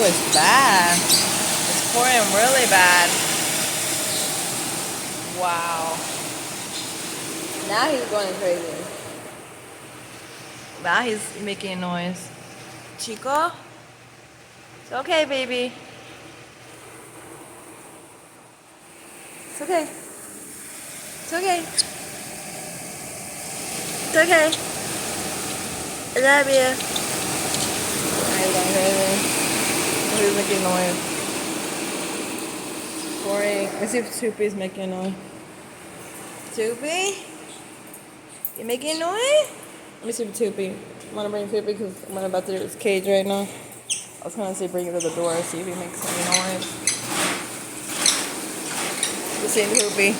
it's bad. It's pouring really bad. Wow. Now he's going crazy. Now he's making noise. Chico? It's okay, baby. It's okay. It's okay. It's okay. I love you. He's going crazy. He's making noise. Pouring. Let's see if Soupy's making noise. Soupy? You making noise? Let me see if Soupy. I'm gonna bring Soupy because I'm about to do his cage right now. I was gonna say bring him to the door, see if he makes any noise. Let's see Soupy.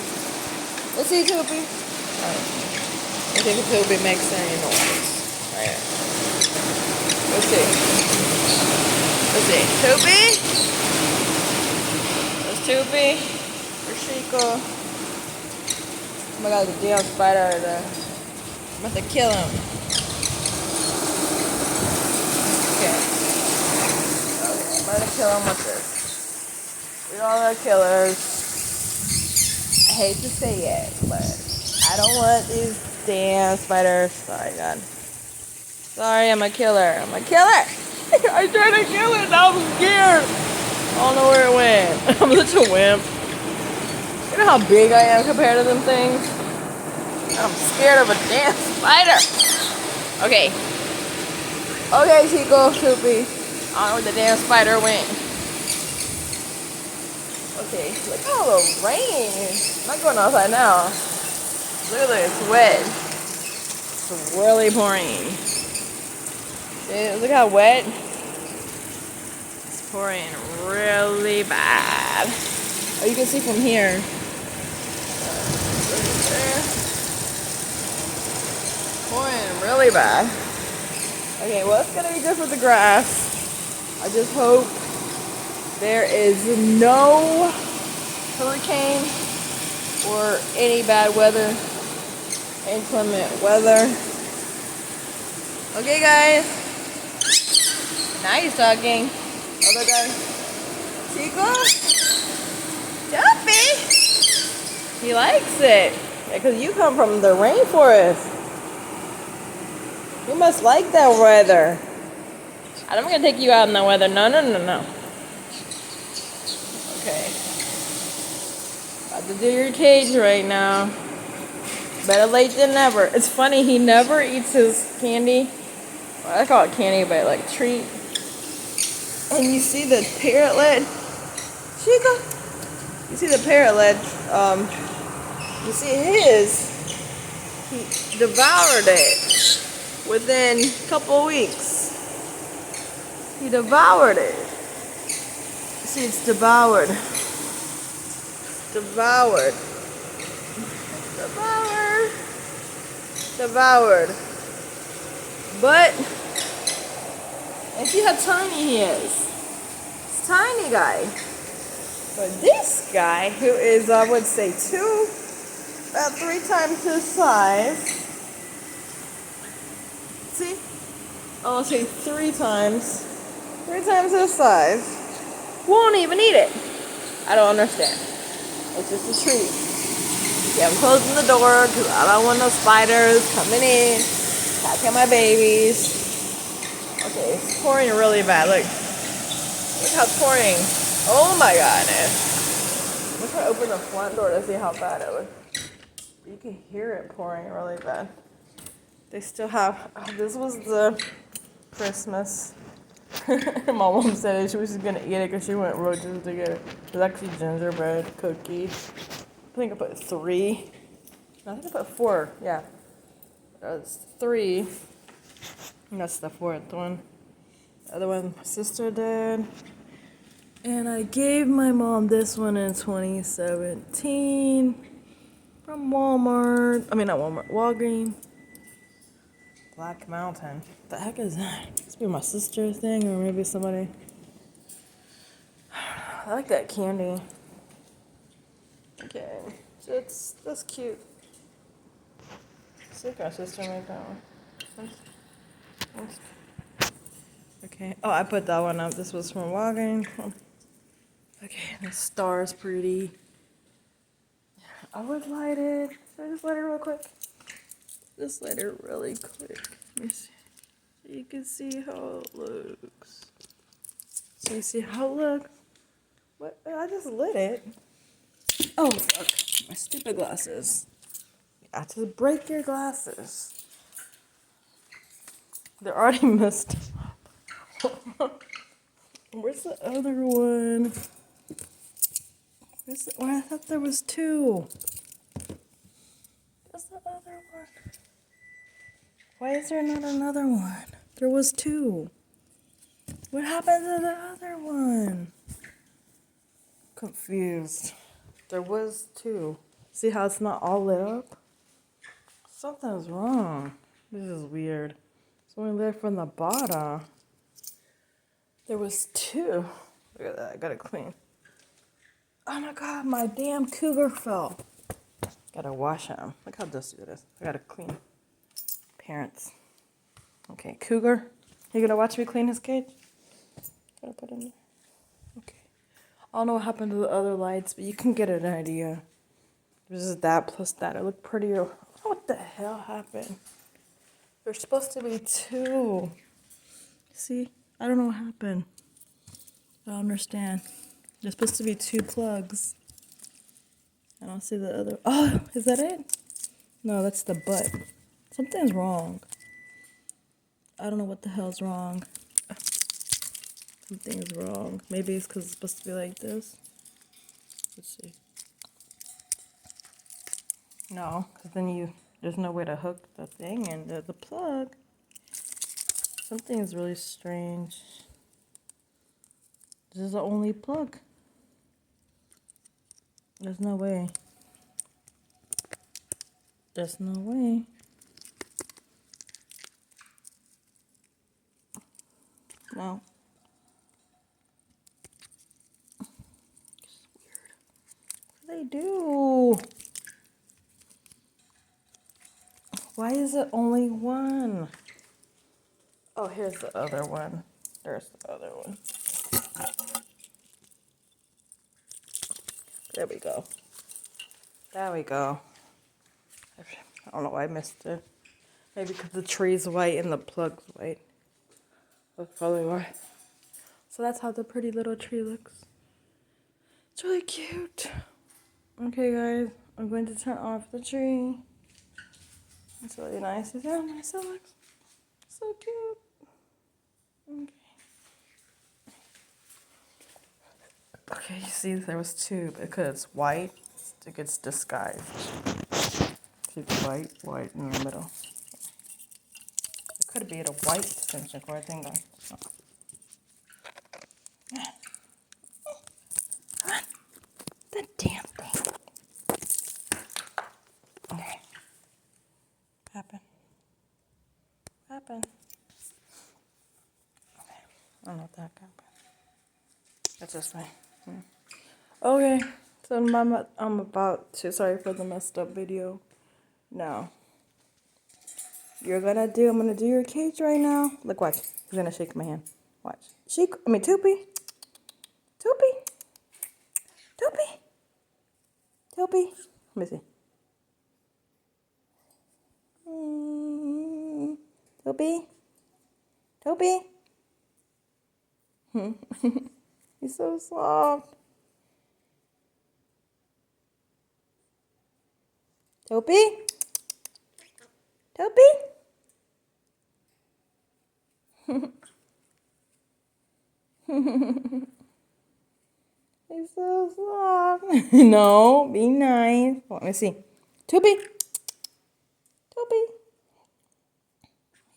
Let's see Soupy. Alright. Let's see if Soupy makes any noise. Right. Let's see. Let's see. Soupy? There's Soupy. There's Chico. Oh my god, the damn spider over there. I'm about to kill him. Okay. I'm about to kill him with this. We all are killers. I hate to say it, but I don't want these damn spiders. Sorry, God. Sorry, I'm a killer. I'm a killer! I tried to kill it, now I'm scared. I don't know where it went. I'm such a wimp. You know how big I am compared to them things? I'm scared of a damn spider. Okay. Okay, Chico, Soupy. I don't know where the damn spider went. Okay, look at all the rain. I'm not going outside now. Look at this, it's wet. It's really pouring. See, look how wet. It's pouring really bad. Oh, you can see from here. Pouring really bad. Okay, well, it's gonna be good for the grass. I just hope there is no hurricane or any bad weather, inclement weather. Okay, guys. Now he's talking. Other guy. Chico? Duffy? He likes it. Because you come from the rainforest. You must like that weather. I'm going to take you out in the weather. No. Okay. About to do your cage right now. Better late than never. It's funny, he never eats his candy. Well, I call it candy, but like treat. And you see the parrotlet. Chica? You see the parrotlet. You see his. He devoured it within a couple weeks. He devoured it. See, it's devoured. Devoured. But, and see how tiny he is. It's a tiny guy. But this guy, who is, I would say, about 3 times his size. See? I'll say 3 times. 3 times his size. Won't even eat it. I don't understand. It's just a treat. Yeah, I'm closing the door because I don't want no spiders coming in, attacking my babies. Okay, it's pouring really bad. Look how it's pouring. Oh my goodness. I'm trying to open the front door to see how bad it was. You can hear it pouring really bad. They still have, this was the Christmas. My mom said she was just gonna eat it because she went roaches to get it. It was actually gingerbread cookies. I think I put 3. No, I think I put 4. Yeah. That's 3. And that's the 4th one. The other one my sister did. And I gave my mom this one in 2017 from Walmart. I mean, not Walmart, Walgreens. Black Mountain. What the heck is that? It's be my sister's thing or maybe somebody. I like that candy. Okay, so that's cute. I think our sister made that one. Okay. Oh, I put that one up. This was from walking. Okay, the star's pretty. I would light it. Should I just light it real quick? Just light it really quick. Let me see. So you can see how it looks. So you see how it looks? What? I just lit it. Oh, fuck. My stupid glasses. You got to break your glasses. They're already messed up. Where's the other one? Oh, I thought there was two. Where's the other one? Why is there not another one? There was two. What happened to the other one? Confused. There was two. See how it's not all lit up? Something's wrong. This is weird. It's only lit from the bottom. There was two. Look at that. I gotta clean. Oh my god, my damn cougar fell. Gotta wash him. Look how dusty it is. I gotta clean. Parents. Okay, cougar. You gonna watch me clean his cage? Gotta put him there. Okay. I don't know what happened to the other lights, but you can get an idea. This is that plus that. It looked prettier. What the hell happened? There's supposed to be two. See? I don't know what happened. I don't understand. There's supposed to be two plugs. I don't see the other. Oh, is that it? No, that's the butt. Something's wrong. I don't know what the hell's wrong. Something's wrong. Maybe it's because it's supposed to be like this. Let's see. No, because then there's no way to hook the thing in the plug. Something's really strange. This is the only plug. There's no way. There's no way. No. It's weird. What do they do? Why is it only one? Oh, here's the other one. There's the other one. There we go. There we go. I don't know why I missed it. Maybe because the tree's white and the plug's white. That's probably why. So that's how the pretty little tree looks. It's really cute. Okay, guys. I'm going to turn off the tree. It's really nice. Is that nice? It looks so cute. Okay. Okay, you see there was two, but because it's white, it gets disguised. See, it's white in the middle. It could be a white extension cord thing. Oh. Come on. The damn thing. Okay. Happen. Okay. I don't know what that happened. That's just fine. Okay. So I'm about to, sorry for the messed up video. Now, I'm gonna do your cage right now. Look, watch. He's gonna shake my hand. Watch. Toopy. Toopy. Let me see. Toopy. He's so soft. Toopy. He's so soft. No, be nice. Let me see. Toopy.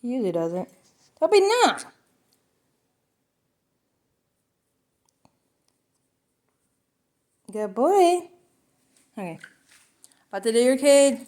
He usually doesn't. Toopy, no. Good boy. Okay. About to do your cage.